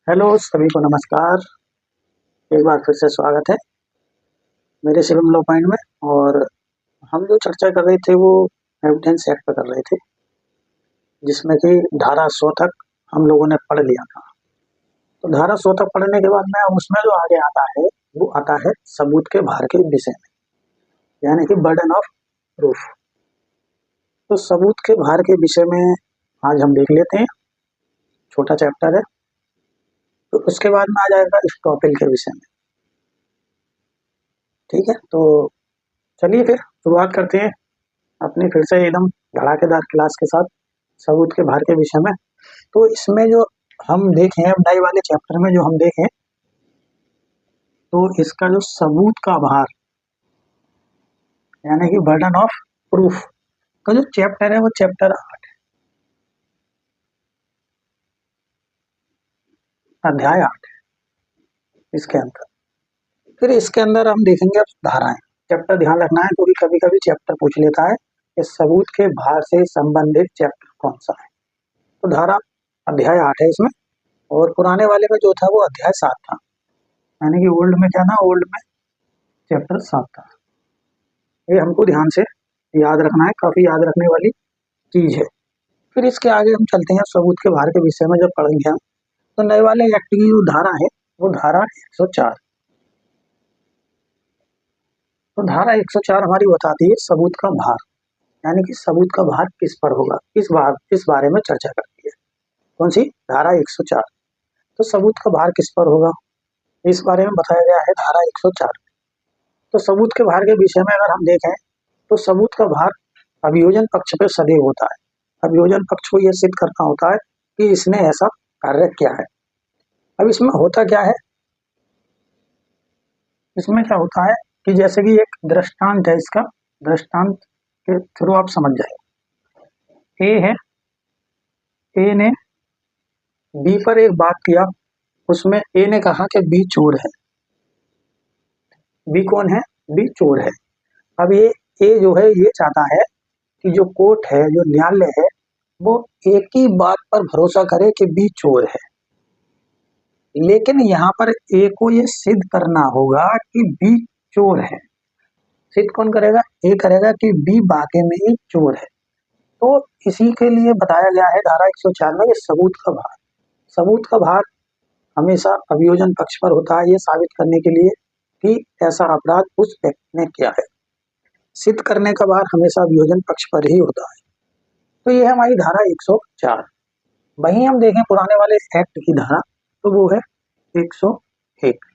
Hello सभी को नमस्कार। एक बार फिर से स्वागत है मेरे शिवम लो पॉइंट में। और हम जो चर्चा कर रहे थे वो एविडेंस एक्ट पर कर रहे थे, जिसमें कि धारा 100 तक हम लोगों ने पढ़ लिया था। तो धारा 100 तक पढ़ने के बाद में अब उसमें जो आगे आता है वो आता है सबूत के भार के विषय में, यानी कि बर्डन ऑफ प्रूफ। तो सबूत के भार के विषय में आज हम देख लेते हैं, छोटा चैप्टर है। तो उसके बाद में आ जाएगा स्टॉपिल के विषय में। ठीक है, तो चलिए फिर शुरुआत करते हैं अपनी फिर से एकदम धड़ाकेदार क्लास के साथ सबूत के भार के विषय में। तो इसमें जो हम देखें अब नए वाले चैप्टर में जो हम देखें, तो इसका जो सबूत का भार यानी कि बर्डन ऑफ प्रूफ का जो चैप्टर है वो चैप्टर 8 अध्याय 8 इसके अंदर। फिर इसके अंदर हम देखेंगे अब धाराएं। चैप्टर ध्यान रखना है क्योंकि कभी कभी चैप्टर पूछ लेता है कि सबूत के भार से संबंधित चैप्टर कौन सा है। तो धारा अध्याय 8 है इसमें, और पुराने वाले में जो था वो अध्याय 7 था, यानी कि ओल्ड में क्या था, ओल्ड में चैप्टर 7 था। ये हमको ध्यान से याद रखना है, काफी याद रखने वाली चीज है। फिर इसके आगे हम चलते हैं सबूत के भार के विषय में। जब पढ़ेंगे हम तो नए वाले एक्ट की जो धारा है वो धारा 104। तो धारा 104 हमारी बताती है सबूत का भार, यानी कि सबूत का भार किस पर होगा, इस बारे में चर्चा करती है। कौन सी धारा 104। तो सबूत का भार किस पर होगा इस बारे में बताया गया है धारा 104। तो सबूत के भार के विषय में अगर हम देखें तो सबूत का भार अभियोजन पक्ष पे सदैव होता है। अभियोजन पक्ष को यह सिद्ध करना होता है कि इसने ऐसा कार्य किया है। अब इसमें होता क्या है, इसमें क्या होता है कि जैसे कि एक दृष्टांत है, इसका दृष्टांत के थ्रू आप समझ जाए। ए है, ए ने बी पर एक बात किया, उसमें ए ने कहा कि बी चोर है। बी कौन है, बी चोर है। अब ये ए जो है ये चाहता है कि जो कोर्ट है, जो न्यायालय है, वो एक ही बात पर भरोसा करे कि बी चोर है। लेकिन यहाँ पर ए को ये सिद्ध करना होगा कि बी चोर है। सिद्ध कौन करेगा, ए करेगा कि बी वाकई में ही चोर है। तो इसी के लिए बताया गया है धारा 104 में सबूत का भार। सबूत का भार हमेशा अभियोजन पक्ष पर होता है, ये साबित करने के लिए कि ऐसा अपराध उस व्यक्ति ने किया है। सिद्ध करने का भार हमेशा अभियोजन पक्ष पर ही होता है। तो ये है हमारी धारा 104। वहीं हम देखें पुराने वाले एक्ट की धारा, तो वो है 101।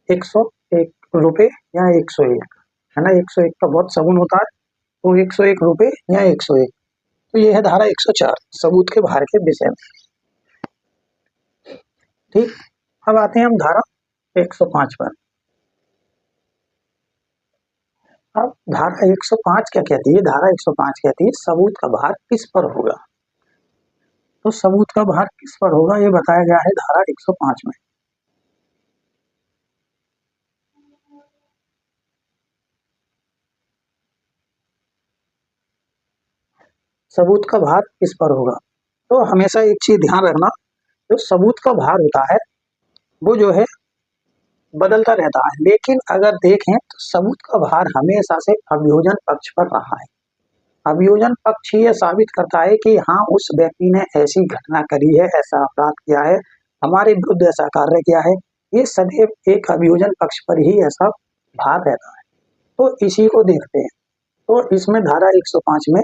101 रुपए या 101 है ना, 101 का बहुत सगुन होता है, तो 101 रुपए या 101। तो ये है धारा 104 सबूत के भार के विषय में। ठीक, अब आते हैं हम धारा 105 पर। अब धारा 105 क्या कहती है, धारा 105 कहती है सबूत का भार किस पर होगा। तो सबूत का भार किस पर होगा ये बताया गया है धारा 105 में। सबूत का भार किस पर होगा, तो हमेशा एक चीज ध्यान रखना, जो सबूत का भार होता है वो जो है बदलता रहता है। लेकिन अगर देखें तो सबूत का भार हमेशा से अभियोजन पक्ष पर रहा है। अभियोजन पक्ष ये साबित करता है कि हाँ उस व्यक्ति ने ऐसी घटना करी है, ऐसा अपराध किया है, हमारे विरुद्ध ऐसा कार्य किया है। ये सदैव एक अभियोजन पक्ष पर ही ऐसा भार रहता है। तो इसी को देखते हैं। तो इसमें धारा 105 में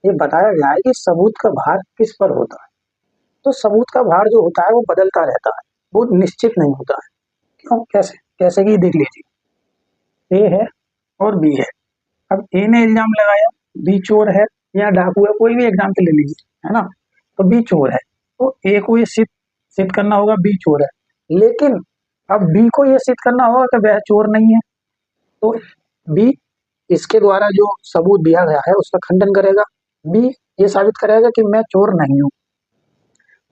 ये बताया गया है कि सबूत का भार किस पर होता है। तो सबूत का भार जो होता है वो बदलता रहता है, वो निश्चित नहीं होता है। क्यों, कैसे, कैसे कि देख लीजिए, ए है और बी है। अब ए ने इल्जाम लगाया बी चोर है या डाकू है, कोई भी एग्जाम्पल ले लीजिए, है ना। तो बी चोर है, तो ए को ये सिद्ध करना होगा बी चोर है। लेकिन अब बी को ये सिद्ध करना होगा कि वह चोर नहीं है। तो बी इसके द्वारा जो सबूत दिया गया है उसका खंडन करेगा, बी ये साबित करेगा कि मैं चोर नहीं हूं।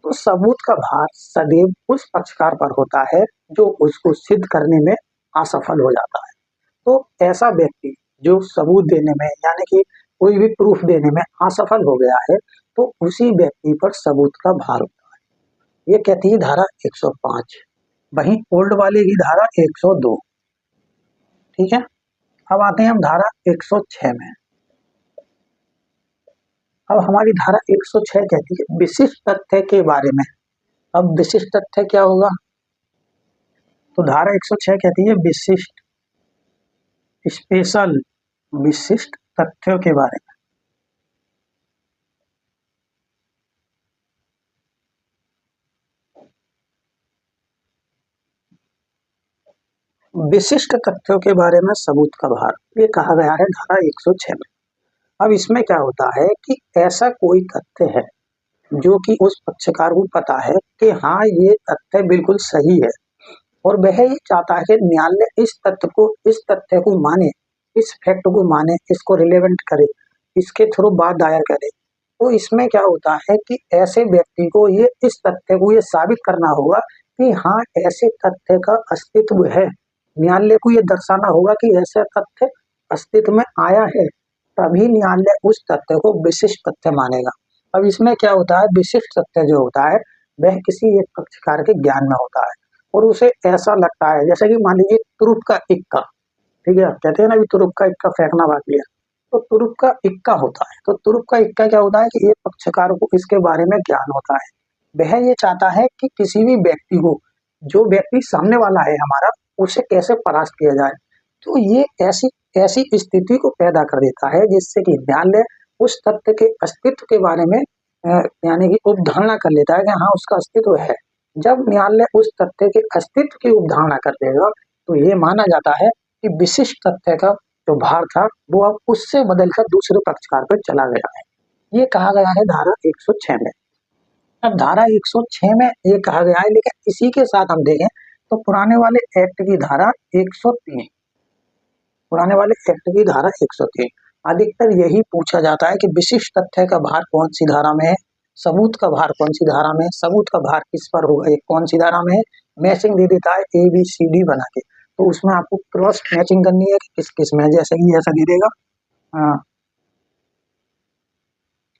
तो सबूत का भार सदैव उस पक्षकार पर होता है जो उसको सिद्ध करने में असफल हो जाता है। तो ऐसा व्यक्ति जो सबूत देने में यानी कि कोई भी प्रूफ देने में असफल हो गया है, तो उसी व्यक्ति पर सबूत का भार होता है। ये कहती है धारा 105, वहीं ओल्ड वाली की धारा 102। ठीक है, अब आते हैं हम धारा 106 में। अब हमारी धारा 106 कहती है विशिष्ट तथ्य के बारे में। अब विशिष्ट तथ्य क्या होगा? तो धारा 106 कहती है विशिष्ट, स्पेशल, विशिष्ट तथ्यों के बारे में। विशिष्ट तथ्यों के बारे में सबूत का भार, ये कहा गया है धारा 106 में। अब इसमें क्या होता है कि ऐसा कोई तथ्य है जो कि उस पक्षकार को पता है कि हाँ ये तथ्य बिल्कुल सही है, और वह ये चाहता है कि न्यायालय इस तथ्य को माने, इस फैक्ट को माने, इसको रिलेवेंट करे, इसके थ्रू बात दायर करे। तो इसमें क्या होता है कि ऐसे व्यक्ति को ये इस तथ्य को ये साबित करना होगा कि हाँ ऐसे तथ्य का अस्तित्व है। न्यायालय को ये दर्शाना होगा कि ऐसा तथ्य अस्तित्व में आया है, तभी न्यायालय उस तथ्य को विशिष्ट तथ्य मानेगा। अब इसमें क्या होता है, विशिष्ट तथ्य जो होता है वह किसी एक पक्षकार के ज्ञान में होता है और उसे ऐसा लगता है, जैसे कि मान लीजिए तुरुप का इक्का, ठीक है, कहते हैं ना भी तुरुप का इक्का फेंकना बाकी है, तो तुरुप का इक्का होता है। तो तुरुप का इक्का क्या होता है कि एक पक्षकार को इसके बारे में ज्ञान होता है, वह ये चाहता है कि किसी भी व्यक्ति को, जो व्यक्ति सामने वाला है हमारा, उसे कैसे परास्त किया जाए। तो ये ऐसी ऐसी स्थिति को पैदा कर देता है जिससे कि न्यायालय उस तथ्य के अस्तित्व के बारे में यानी कि उपधारणा कर लेता है कि हाँ उसका अस्तित्व है। जब न्यायालय उस तथ्य के अस्तित्व की उपधारणा कर देगा तो ये माना जाता है कि विशिष्ट तथ्य का जो भार था वो अब उससे बदलकर दूसरे पक्षकार पर चला गया है। ये कहा गया है धारा 106 में। अब धारा 106 में ये कहा गया है, लेकिन इसी के साथ हम देखें तो पुराने वाले एक्ट की धारा 103, पुराने वाले एक्ट की धारा 103 अधिकतर यही पूछा जाता है कि विशिष्ट तथ्य का भार कौन सी धारा में है, सबूत का भार कौन सी धारा में है, सबूत का भार किस पर होगा, ये कौन सी धारा में है। मैचिंग दे देता है ABCD बना के, तो उसमें आपको क्रॉस मैचिंग करनी है कि किस किस में, जैसे कि ऐसा दे देगा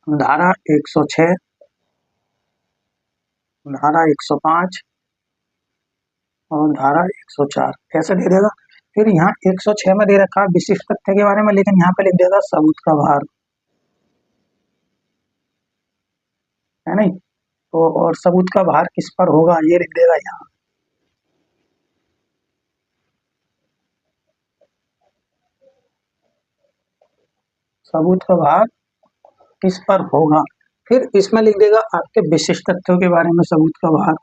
धारा 106, धारा 105 और धारा 104 ऐसे दे देगा। फिर यहाँ 106 में दे रखा है विशिष्ट तथ्य के बारे में, लेकिन यहाँ पे लिख देगा सबूत का भार, है नहीं। तो और सबूत का भार किस पर होगा ये लिख देगा यहाँ। सबूत का भार किस पर होगा, फिर इसमें लिख देगा आपके विशिष्ट तथ्यों के बारे में सबूत का भार,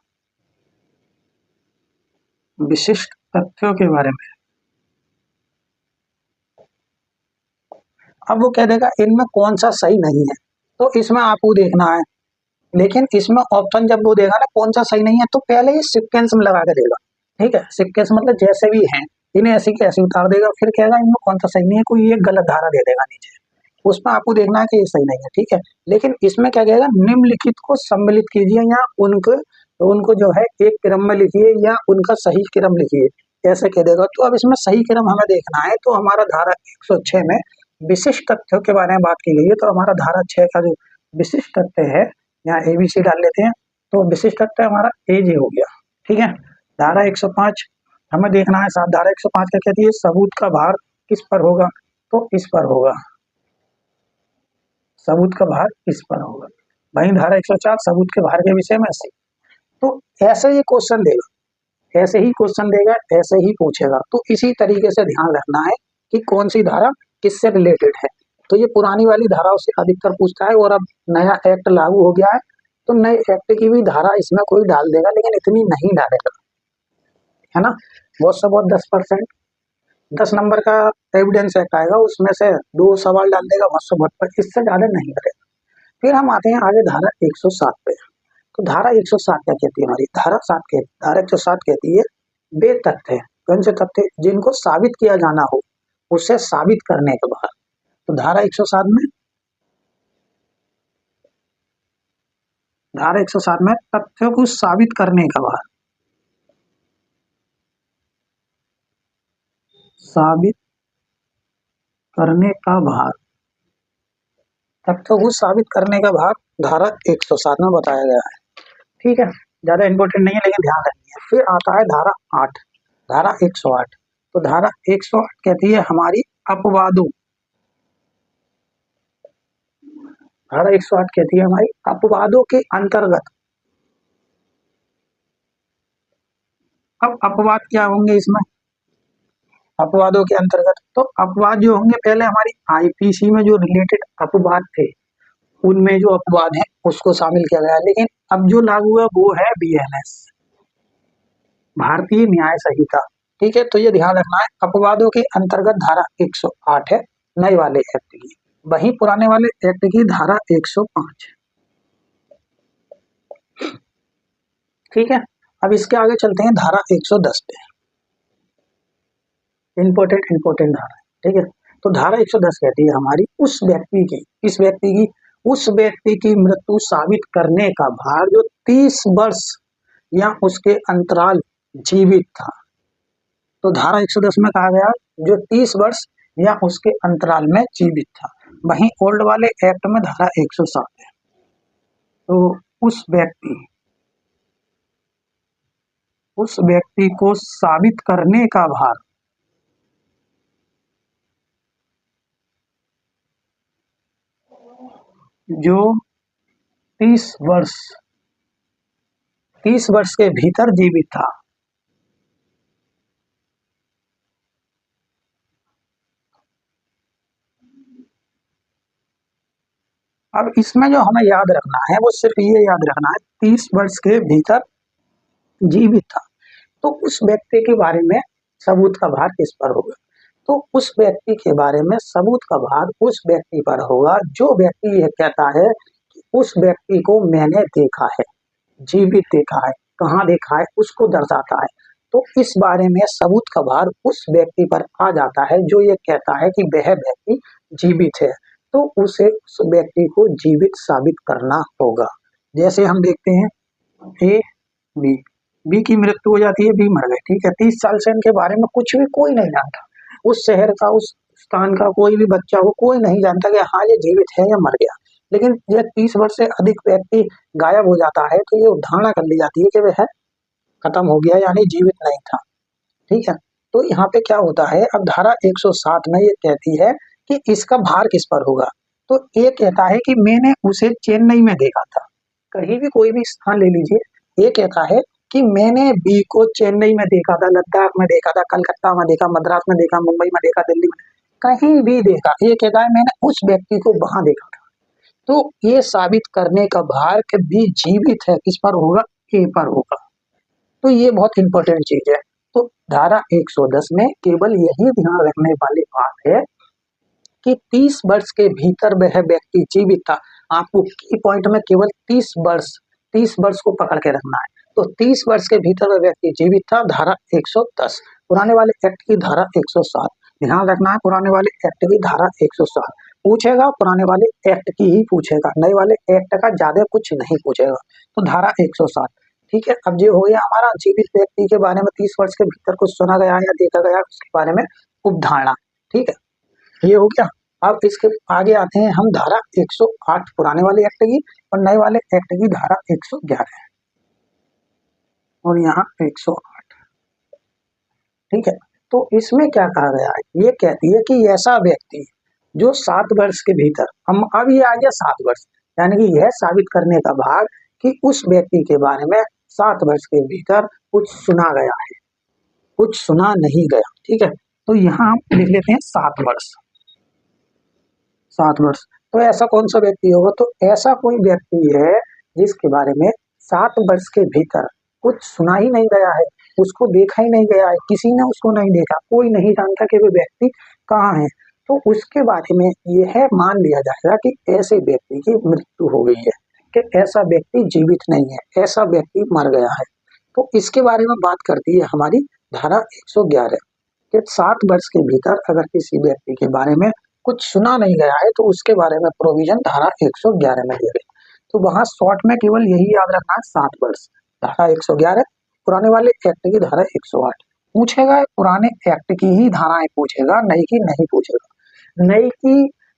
विशिष्ट तथ्यों के बारे में। अब वो कह देगा इनमें कौन सा सही नहीं है, तो इसमें आपको देखना है, लेकिन इसमें ऑप्शन जब वो देगा ना कौन सा सही नहीं है, तो पहले ये सिक्वेंस में लगा के देगा। ठीक है, सिक्वेंस मतलब जैसे भी हैं इन्हें ऐसे की ऐसे उतार देगा, फिर कहेगा इनमें कौन सा सही नहीं है, कोई एक गलत धारा दे देगा नीचे, उसमें आपको देखना है कि ये सही नहीं है। ठीक है, लेकिन इसमें क्या कहेगा, निम्नलिखित को सम्मिलित कीजिए या उनको उनको जो है एक क्रम में लिखिए या उनका सही क्रम लिखिए, ऐसे कह देगा। तो अब इसमें सही क्रम हमें देखना है, तो हमारा धारा 106 में विशिष्ट तथ्यों के बारे में बात की गई है, तो हमारा धारा 6 का जो विशिष्ट तथ्य है, यहाँ ABC डाल लेते हैं, तो विशिष्ट तथ्य हमारा AJ हो गया। ठीक है, धारा 105 हमें देखना है साहब, धारा 105 क्या कहती है, सबूत का भार किस पर होगा, तो इस पर होगा, सबूत का भार इस पर होगा। वहीं धारा 104 सबूत के भार के विषय में ऐसे, तो ऐसे ही क्वेश्चन देगा, ऐसे ही क्वेश्चन देगा, ऐसे ही पूछेगा। तो इसी तरीके से ध्यान रखना है कि कौन सी धारा किससे रिलेटेड है। तो ये पुरानी वाली धाराओं से अधिकतर पूछता है, और अब नया एक्ट लागू हो गया है तो नए एक्ट की भी धारा इसमें कोई डाल देगा, लेकिन इतनी नहीं डालेगा, है ना। बहुत से बहुत 10%, 10 नंबर का एविडेंस एक्ट आएगा, उसमें से 2 सवाल डाल देगा, 172, इससे ज्यादा नहीं करेगा। फिर हम आते हैं आगे धारा 107 पे। तो धारा 107 क्या कहती है हमारी, धारा 107 कहती है वे तथ्य, कौन से तथ्य, जिनको साबित किया जाना हो उसे साबित करने के बाद। तो धारा 107 में, धारा 107 में तथ्यों को साबित करने का भार, साबित करने का भार, तथ्यों को साबित करने का भार धारा 107 में बताया गया है। ठीक है, ज़्यादा इंपॉर्टेंट नहीं है लेकिन ध्यान रखनी है। फिर आता है धारा 8, धारा 108। तो धारा 108 कहती है हमारी अपवादों, धारा 108 कहती है हमारी अपवादों के अंतर्गत। अब अपवाद क्या होंगे इसमें, अपवादों के अंतर्गत तो अपवाद जो होंगे, पहले हमारी आईपीसी में जो रिलेटेड अपवाद थे उनमें जो अपवाद है उसको शामिल किया गया, लेकिन अब जो लागू है वो है बीएनएस, भारतीय न्याय संहिता। ठीक है, तो ये ध्यान रखना है, अपवादों के अंतर्गत धारा 108 है नए वाले एक्ट की, वहीं पुराने वाले एक्ट की धारा 105। ठीक है, अब इसके आगे चलते हैं धारा 110 पे, इंपोर्टेंट धारा। ठीक है, तो धारा 110 कहती है हमारी उस व्यक्ति की, इस व्यक्ति की, उस व्यक्ति की मृत्यु साबित करने का भार जो 30 वर्ष या उसके अंतराल जीवित था। तो धारा 110 में कहा गया जो 30 वर्ष या उसके अंतराल में जीवित था। वहीं ओल्ड वाले एक्ट में धारा 107 है। तो उस व्यक्ति को साबित करने का भार जो 30 वर्ष के भीतर जीवित था। अब इसमें जो हमें याद रखना है वो सिर्फ ये याद रखना है 30 वर्ष के भीतर जीवित था, तो उस व्यक्ति के बारे में सबूत का भार किस पर होगा, तो उस व्यक्ति के बारे में सबूत का भार उस व्यक्ति पर होगा जो व्यक्ति ये कहता है कि उस व्यक्ति को मैंने देखा है, जीवित देखा है, कहाँ देखा है उसको दर्शाता है। तो इस बारे में सबूत का भार उस व्यक्ति पर आ जाता है जो ये कहता है कि वह व्यक्ति जीवित है, तो उसे उस व्यक्ति को जीवित साबित करना होगा। जैसे हम देखते हैं ए बी की मृत्यु हो जाती है, बी मर गए। ठीक है, 30 साल से इनके बारे में कुछ भी कोई नहीं जानता, उस शहर का, उस स्थान का कोई भी बच्चा हो, कोई नहीं जानता कि हाँ ये जीवित है या मर गया। लेकिन यह 30 वर्ष से अधिक व्यक्ति गायब हो जाता है तो ये धारणा कर ली जाती है कि वह खत्म हो गया, यानी जीवित नहीं था। ठीक है, तो यहाँ पे क्या होता है, अब धारा 107 में ये कहती है कि इसका भार किस पर होगा। तो ये कहता है कि मैंने उसे चेन्नई में देखा था, कहीं भी कोई भी स्थान ले लीजिए, ये कहता है कि मैंने बी को चेन्नई में देखा था, लद्दाख में देखा था, कलकत्ता में देखा, मद्रास में देखा, मुंबई में देखा, दिल्ली में, कहीं भी देखा, ये कहता है मैंने उस व्यक्ति को वहां देखा था। तो ये साबित करने का भार कि बी जीवित है किस पर होगा, ए पर होगा। तो ये बहुत इंपॉर्टेंट चीज है। तो धारा 110 में केवल यही ध्यान रखने वाली बात है कि 30 वर्ष के भीतर वह व्यक्ति जीवित था। आपको की पॉइंट में केवल 30 वर्ष को पकड़ के रखना है। तो 30 वर्ष के भीतर वह व्यक्ति जीवित था, धारा 110। पुराने वाले एक्ट की धारा 107, ध्यान रखना है, पुराने वाले एक्ट की धारा 107 पूछेगा, पुराने वाले एक्ट की ही पूछेगा, नए वाले एक्ट का ज्यादा कुछ नहीं पूछेगा। तो धारा 107। ठीक है, अब ये हो गया हमारा जीवित व्यक्ति के बारे में 30 वर्ष के भीतर कुछ सुना गया या देखा गया उसके बारे में उपधारणा। ठीक है, ये हो गया। अब इसके आगे आते हैं हम धारा 108 पुराने वाले एक्ट की और नए वाले एक्ट की धारा 111 और यहाँ 108। ठीक है, तो इसमें क्या कहा गया है, ये कहती है कि ऐसा व्यक्ति जो 7 वर्ष के भीतर, हम अब ये आ गया 7 वर्ष, यानी कि यह साबित करने का भाग कि उस व्यक्ति के बारे में 7 वर्ष के भीतर कुछ सुना गया है, कुछ सुना नहीं गया। ठीक है, तो यहाँ हम लिख लेते हैं 7 वर्ष। 7 वर्ष, तो ऐसा कौन सा व्यक्ति होगा, तो ऐसा कोई व्यक्ति है जिसके बारे में 7 वर्ष के भीतर कुछ सुना ही नहीं गया है, उसको देखा ही नहीं गया है, किसी ने उसको नहीं देखा, कोई नहीं जानता कि वो व्यक्ति कहाँ है, तो उसके बारे में यह मान लिया जाएगा कि ऐसे व्यक्ति की मृत्यु हो गई है, कि ऐसा व्यक्ति जीवित नहीं है, ऐसा व्यक्ति मर गया है। तो इसके बारे में बात करती है हमारी धारा 111 कि 7 वर्ष के भीतर अगर किसी व्यक्ति के बारे में कुछ सुना नहीं गया है तो उसके बारे में प्रोविजन धारा 111 में दिया गया। तो वहां शॉर्ट में केवल यही याद रखना है, 7 वर्ष, धारा 111, पुराने वाले एक्ट की धारा 108 पूछेगा, पुराने एक्ट की ही धाराएं पूछेगा, नई की नहीं पूछेगा।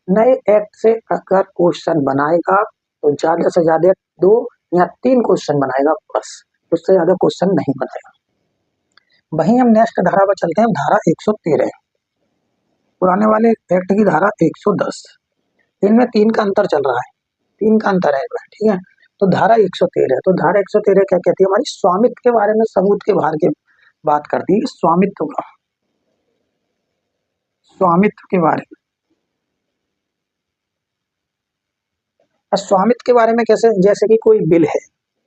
नए एक्ट से अगर क्वेश्चन बनाएगा तो ज्यादा से ज्यादा 2 या 3 क्वेश्चन बनाएगा बस, उससे ज्यादा क्वेश्चन नहीं बनेगा। वहीं हम नेक्स्ट धारा पर चलते हैं, धारा 113। पुराने वाले एक्ट की धारा 110, इनमें 3 का अंतर चल रहा है, 3 का अंतर है इसमें, ठीक है। तो धारा 113, तो धारा 113 क्या कहती है, हमारी स्वामित्व के बारे में, सबूत के बाहर की बात करती है, स्वामित्व का, स्वामित्व के बारे में। स्वामित्व के बारे में कैसे, जैसे कि कोई बिल है,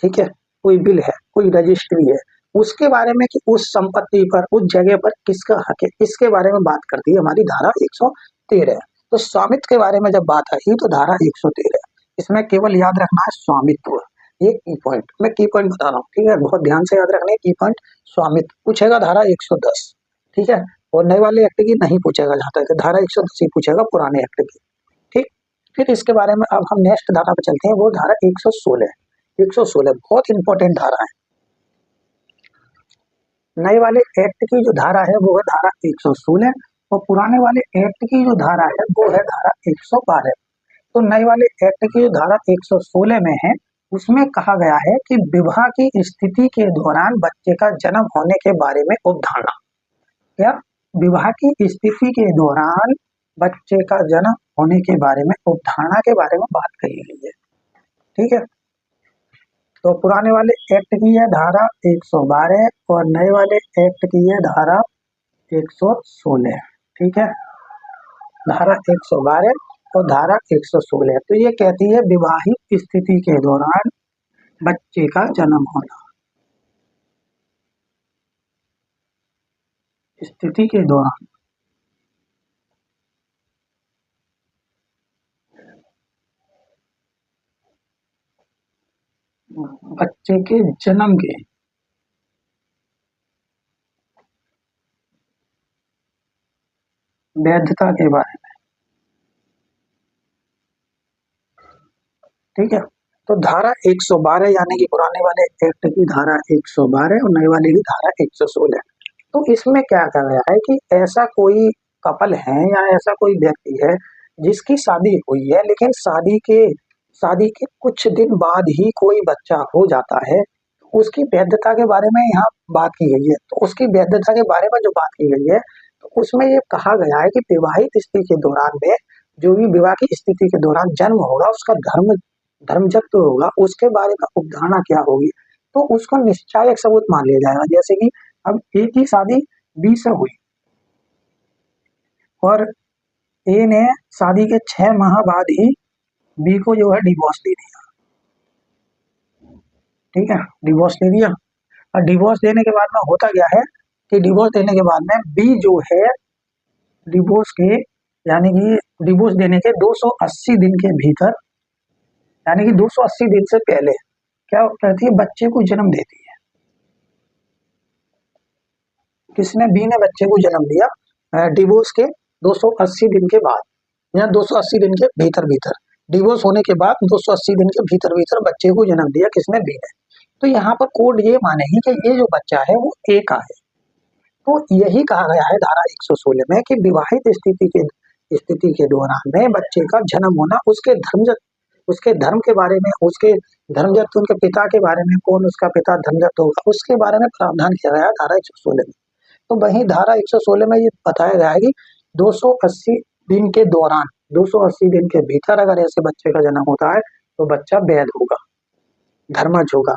ठीक है, कोई बिल है, कोई रजिस्ट्री है, उसके बारे में कि उस संपत्ति पर, उस जगह पर किसका हक है, इसके बारे में बात करती है हमारी धारा 113। तो स्वामित्व के बारे में जब बात आई तो धारा 113, इसमें केवल याद रखना है स्वामित्व, ये की पॉइंट, मैं की पॉइंट बता रहा हूँ, ठीक है, बहुत ध्यान से याद रखना है की पॉइंट। स्वामित्व पूछेगा धारा 110, ठीक है, और नए वाले एक्ट की नहीं पूछेगा, जहां तक धारा 110 ही पूछेगा, पुराने एक्ट की, ठीक। फिर इसके बारे में अब हम नेक्स्ट धारा पर चलते हैं, वो धारा 116। 116 बहुत इंपॉर्टेंट धारा है। नए वाले एक्ट की जो धारा है वो है धारा 116, और पुराने वाले एक्ट की जो धारा है वो है धारा 112। तो नए वाले एक्ट की जो धारा 116 में है, उसमें कहा गया है कि विवाह की स्थिति के दौरान बच्चे का जन्म होने के बारे में अवधारणा, या विवाह की स्थिति के दौरान बच्चे का जन्म होने के बारे में अवधारणा के बारे में बात कही गई है, ठीक है। तो पुराने वाले एक्ट की है धारा 112 और नए वाले एक्ट की है धारा 116, ठीक है, धारा 112 और धारा 116। तो ये कहती है विवाहित स्थिति के दौरान बच्चे का जन्म होना, स्थिति के दौरान, बच्चे के जन्म के वैधता के बारे में, ठीक है। तो धारा 112 यानी कि पुराने वाले एक्ट की धारा 112 और नए वाले की धारा 116। तो इसमें क्या कहा गया है कि ऐसा कोई कपल है या ऐसा कोई व्यक्ति है जिसकी शादी हुई है, लेकिन शादी के कुछ दिन बाद ही कोई बच्चा हो जाता है, उसकी वैधता के बारे में यहाँ बात की गई है। तो उसकी वैधता के बारे में जो बात की गई है, तो उसमें ये कहा गया है कि विवाहित स्थिति के दौरान में, जो भी विवाह की स्थिति के दौरान जन्म होगा, उसका धर्मजत्व होगा, उसके बारे में अवधारणा क्या होगी, तो उसको निश्चायक सबूत मान लिया जाएगा। जैसे कि अब ए की शादी बी से हुई और ए ने शादी के 6 माह बाद ही बी को जो है डिवोर्स दे दिया, ठीक है, डिवोर्स दे दिया। और डिवोर्स देने के बाद में होता क्या है कि डिवोर्स देने के बाद में बी जो है डिवोर्स के, यानी कि डिवोर्स देने के 280 दिन के भीतर, यानी कि 280 दिन से पहले क्या करती है, बच्चे को जन्म देती है। किसने, बी ने बच्चे को जन्म दिया डिवोर्स के 280 दिन के बाद, या 280 दिन के भीतर डिवोर्स होने के बाद 280 दिन के भीतर बच्चे को जन्म दिया, किसने, बी ने। तो यहाँ पर कोर्ट ये मानेगी कि ये जो बच्चा है वो ए का है। तो यही कहा गया है धारा 116 में कि विवाहित स्थिति के दौरान में बच्चे का जन्म होना, उसके धर्म के बारे में, उसके धर्मजत्व, उनके पिता के बारे में, कौन उसका पिता धर्मजत्व होगा, उसके बारे में प्रावधान किया गया है धारा 116 में। तो वही धारा 116 में ये बताया गया है कि 280 दिन के दौरान, 280 दिन के भीतर अगर ऐसे बच्चे का जन्म होता है तो बच्चा वैध होगा, धर्मज होगा।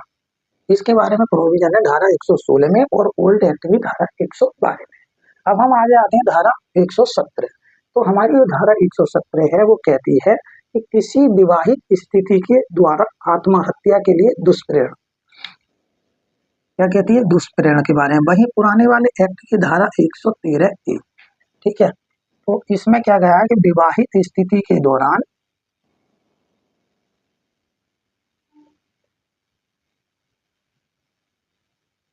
इसके बारे में प्रोविजन है धारा 116 में और ओल्ड एक्ट की धारा 112 में। अब हम आगे आते हैं धारा 117। तो हमारी जो धारा 117 है वो कहती है कि किसी विवाहित स्थिति के द्वारा आत्महत्या के लिए दुष्प्रेरणा, क्या कहती है, दुष्प्रेरणा के बारे में। वही पुराने वाले एक्ट की धारा 113A, ठीक है। तो इसमें क्या गया है कि विवाहित स्थिति के दौरान,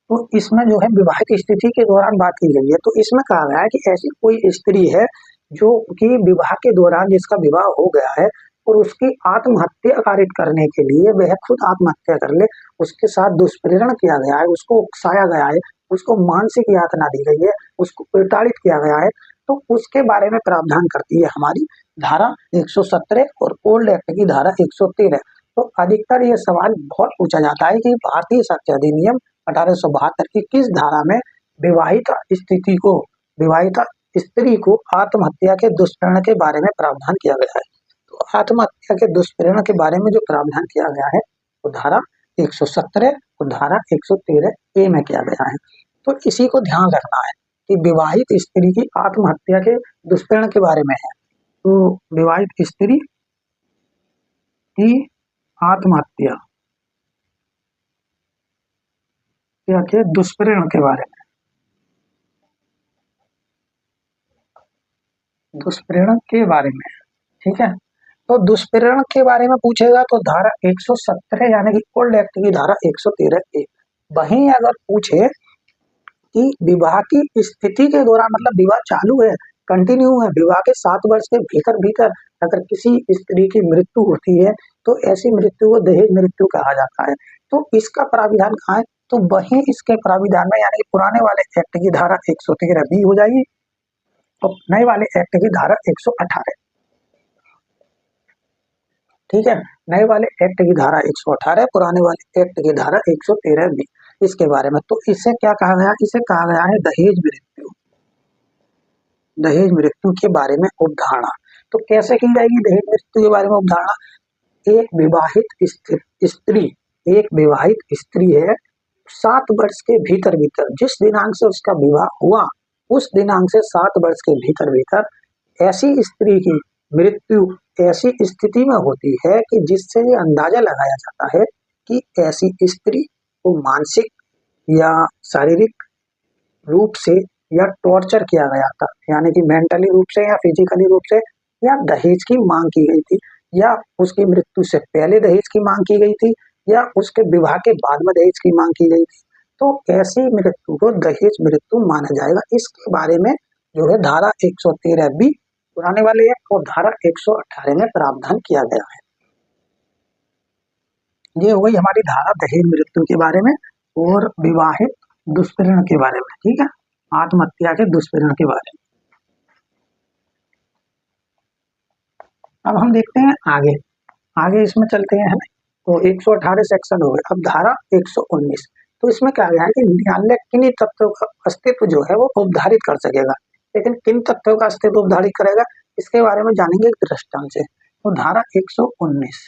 तो इसमें जो है विवाहित स्थिति के दौरान बात की गई है। तो इसमें कहा गया है कि ऐसी कोई स्त्री है जो कि विवाह के दौरान, जिसका विवाह हो गया है और उसकी आत्महत्या कारित करने के लिए वह खुद आत्महत्या कर ले, उसके साथ दुष्प्रेरण किया गया है, उसको उकसाया गया है, उसको मानसिक यातना दी गई है, उसको प्रताड़ित किया गया है, तो उसके बारे में प्रावधान करती है हमारी धारा 117 और ओल्ड एक्ट की धारा 113। तो अधिकतर ये सवाल बहुत पूछा जाता है कि भारतीय साक्ष्य अधिनियम 1872 की किस धारा में विवाहित स्त्री को आत्महत्या के दुष्प्रेरण के बारे में प्रावधान किया गया है। तो आत्महत्या के दुष्प्रेरण के बारे में जो प्रावधान किया गया है वो धारा 117 और धारा 113 ए में किया गया है। तो इसी को ध्यान रखना है कि विवाहित स्त्री की आत्महत्या के दुष्प्रेरण के बारे में है। तो विवाहित स्त्री की आत्महत्या के दुष्प्रेरण के बारे में, दुष्प्रेरण के बारे में, ठीक है। तो दुष्प्रेरण के बारे में पूछेगा तो धारा 117 यानी कि ओल्ड एक्ट की धारा 113 ए। वहीं अगर पूछे कि विवाह की स्थिति के दौरान, मतलब विवाह चालू है, कंटिन्यू है, विवाह के 7 वर्ष के भीतर अगर किसी स्त्री की मृत्यु होती है तो ऐसी मृत्यु को दहेज मृत्यु कहा जाता है। तो इसका प्राविधान कहाँ है, तो वहीं इसके प्राविधान में यानी पुराने वाले एक्ट की धारा 113 बी हो जाएगी और नए वाले एक्ट की धारा 118, ठीक है। नए वाले एक्ट की धारा 118, पुराने वाले एक्ट की धारा 113 बी इसके बारे में। तो इसे क्या कहा गया, इसे कहा गया है दहेज मृत्यु, दहेज मृत्यु के बारे में उपधारणा। तो कैसे की जाएगी दहेज मृत्यु के बारे में उपधारणा, एक विवाहित स्त्री है, 7 वर्ष के भीतर जिस दिनांक से उसका विवाह हुआ उस दिनांक से 7 वर्ष के भीतर ऐसी स्त्री की मृत्यु ऐसी स्थिति में होती है कि जिससे ये अंदाजा लगाया जाता है कि ऐसी स्त्री को मानसिक या शारीरिक रूप से या टॉर्चर किया गया था, यानी कि मेंटली रूप से या फिजिकली रूप से, या दहेज की मांग की गई थी, या उसकी मृत्यु से पहले दहेज की मांग की गई थी, या उसके विवाह के बाद में दहेज की मांग की गई थी। तो ऐसी मृत्यु को दहेज मृत्यु माना जाएगा। इसके बारे में जो है धारा 113 बी पुराने वाले एक्ट और धारा 118 में प्रावधान किया गया है। ये हो गई हमारी धारा दहेज मृत्यु के बारे में और विवाहित दुष्प्रेरण के बारे में, ठीक है, आत्महत्या के दुष्प्रेरण के बारे में। अब हम देखते हैं आगे इसमें चलते हैं, तो 118 सेक्शन हो गए। अब धारा 119, तो इसमें क्या गया है कि न्यायालय किन्हीं तथ्यों का अस्तित्व जो है वो उपधारित कर सकेगा, लेकिन किन तथ्यों का अस्तित्व उपधारित करेगा इसके बारे में जानेंगे एक दृष्टांत से। तो धारा 119,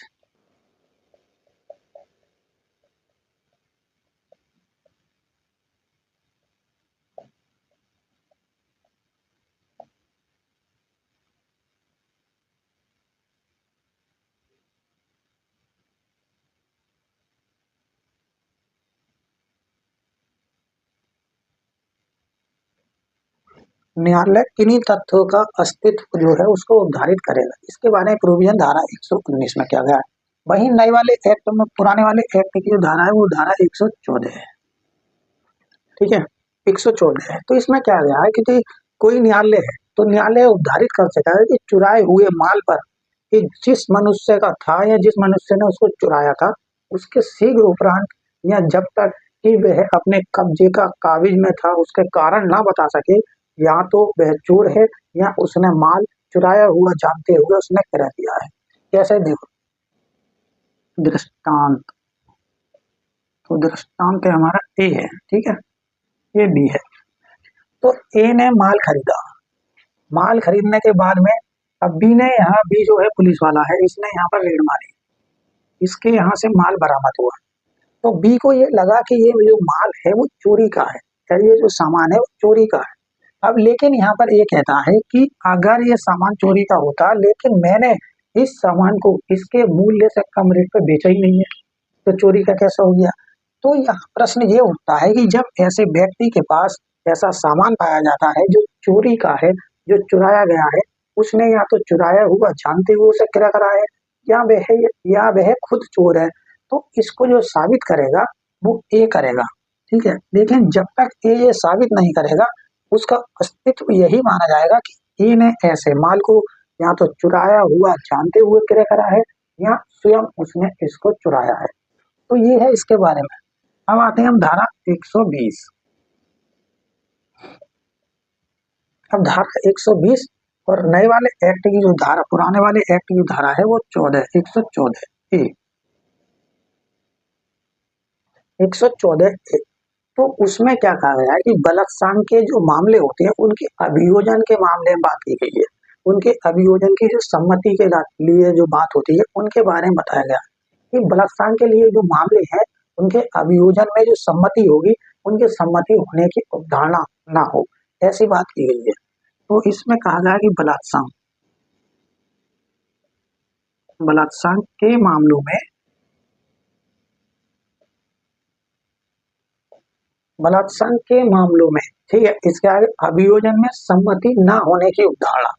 न्यायालय किन्हीं तथ्यों का अस्तित्व जो है उसको उपधारित करेगा, इसके बारे में प्रोविजन धारा 119 में क्या गया है। वही नए वाले एक्ट में पुराने वाले एक्ट की जो धारा है वो धारा 114 है, ठीक है, 114 है। तो इसमें क्या गया है कि कोई न्यायालय है तो न्यायालय उपधारित कर सकता है कि चुराए हुए माल पर कि जिस मनुष्य का था या जिस मनुष्य ने उसको चुराया था उसके शीघ्र उपरांत या जब तक कि वह अपने कब्जे का काबिज में था उसके कारण ना बता सके, या तो वह चोर है या उसने माल चुराया हुआ जानते हुए उसने क्रय दिया है। कैसे देखो दृष्टांत, तो दृष्टांत हमारा ए है, ठीक है, ये बी है। तो ए ने माल खरीदा, माल खरीदने के बाद में अब बी ने यहाँ, बी जो है पुलिस वाला है, इसने यहाँ पर रेड मारी, इसके यहाँ से माल बरामद हुआ। तो बी को ये लगा कि ये जो माल है वो चोरी का है, ये जो सामान है वो चोरी का है। अब लेकिन यहाँ पर ये कहता है कि अगर ये सामान चोरी का होता लेकिन मैंने इस सामान को इसके मूल्य से कम रेट पे बेचा ही नहीं है तो चोरी का कैसा हो गया। तो यहाँ प्रश्न ये उठता है कि जब ऐसे व्यक्ति के पास ऐसा सामान पाया जाता है जो चोरी का है, जो चुराया गया है, उसने या तो चुराया हुआ जानते हुए उसे क्रय करा है या वह खुद चोर है, तो इसको जो साबित करेगा वो ए करेगा, ठीक है। लेकिन जब तक ए ये साबित नहीं करेगा उसका अस्तित्व यही माना जाएगा कि ए ने ऐसे माल को या तो चुराया हुआ जानते हुए क्रय करा है या स्वयं उसने इसको चुराया है। तो ये है इसके बारे में। अब आते हैं हम धारा 120। अब धारा 120 और नए वाले एक्ट की जो धारा, पुराने वाले एक्ट की धारा है वो 114 ए, 114 तो उसमें क्या कहा गया है कि बलात्कार के जो मामले होते हैं उनके अभियोजन के मामले में बात की गई है। उनके अभियोजन की जो सम्मति के लिए जो बात होती है उनके बारे में बताया गया कि बलात्कार के लिए जो मामले हैं उनके अभियोजन में जो सम्मति होगी उनके सम्मति होने की अवधारणा ना हो, ऐसी बात की गई है। तो इसमें कहा गया कि बलात्कार के मामलों में ठीक है, इसके आगे अभियोजन में सम्मति ना होने की अवधारणा,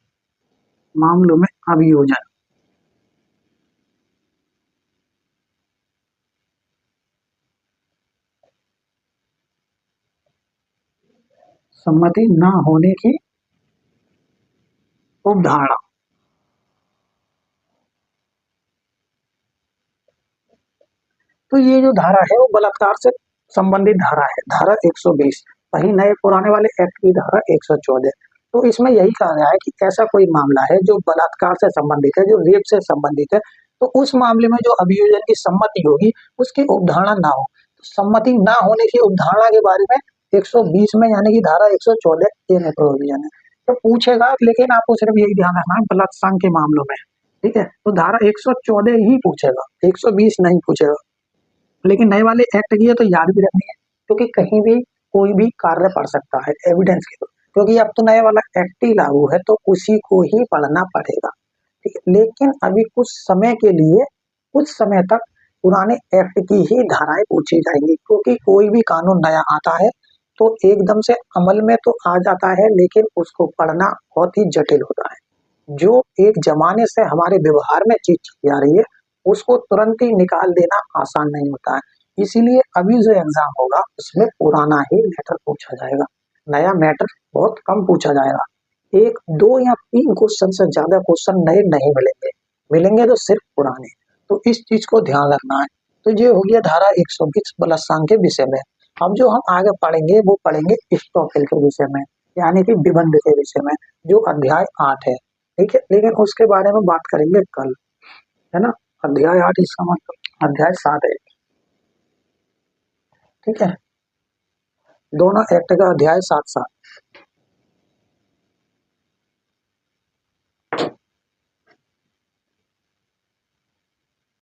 मामलों में अभियोजन सम्मति ना होने की अवधारणा। तो ये जो धारा है वो बलात्कार से संबंधित धारा है, धारा 120। वही नए पुराने वाले एक्ट की धारा 114। तो इसमें यही कहा गया है कि ऐसा कोई मामला है जो बलात्कार से संबंधित है, जो रेप से संबंधित है, तो उस मामले में जो अभियोजन की सम्मति होगी उसकी अवधारणा ना हो। तो सम्मति ना होने की अवधारणा के बारे में 120 में यानी कि धारा 114 ये प्रोविजन है। तो पूछेगा, लेकिन आपको सिर्फ यही ध्यान रखना है बलात्कार के मामलों में, ठीक है। तो धारा 114 ही पूछेगा, 120 नहीं पूछेगा। लेकिन नए वाले एक्ट की है तो याद भी रखनी है, क्योंकि कहीं भी कोई भी कार्य पढ़ सकता है एविडेंस के, क्योंकि अब तो नए वाला एक्ट ही लागू है तो उसी को ही पढ़ना पड़ेगा, ठीक है। लेकिन अभी कुछ समय के लिए, कुछ समय तक पुराने एक्ट की ही धाराएं पूछी जाएंगी, क्योंकि कोई भी कानून नया आता है तो एकदम से अमल में तो आ जाता है, लेकिन उसको पढ़ना बहुत ही जटिल होता है। जो एक जमाने से हमारे व्यवहार में चीज चली आ रही है उसको तुरंत ही निकाल देना आसान नहीं होता है। इसीलिए अभी जो एग्जाम होगा उसमें पुराना ही मैटर पूछा जाएगा, नया मैटर बहुत कम पूछा जाएगा। 1, 2 या 3 क्वेश्चन से ज्यादा क्वेश्चन नए नहीं मिलेंगे, मिलेंगे तो सिर्फ पुराने। तो इस चीज को ध्यान रखना है। तो ये हो गया धारा 120 बलात्कार के विषय में। अब जो हम आगे पढ़ेंगे वो पढ़ेंगे स्टॉपेल के विषय में, यानी कि निबंध के विषय में, जो अध्याय 8 है, ठीक है। लेकिन उसके बारे में बात करेंगे कल, है ना। अध्याय 8 इसका मतलब अध्याय 7 है, ठीक है। दोनों एक्ट का अध्याय 7 7।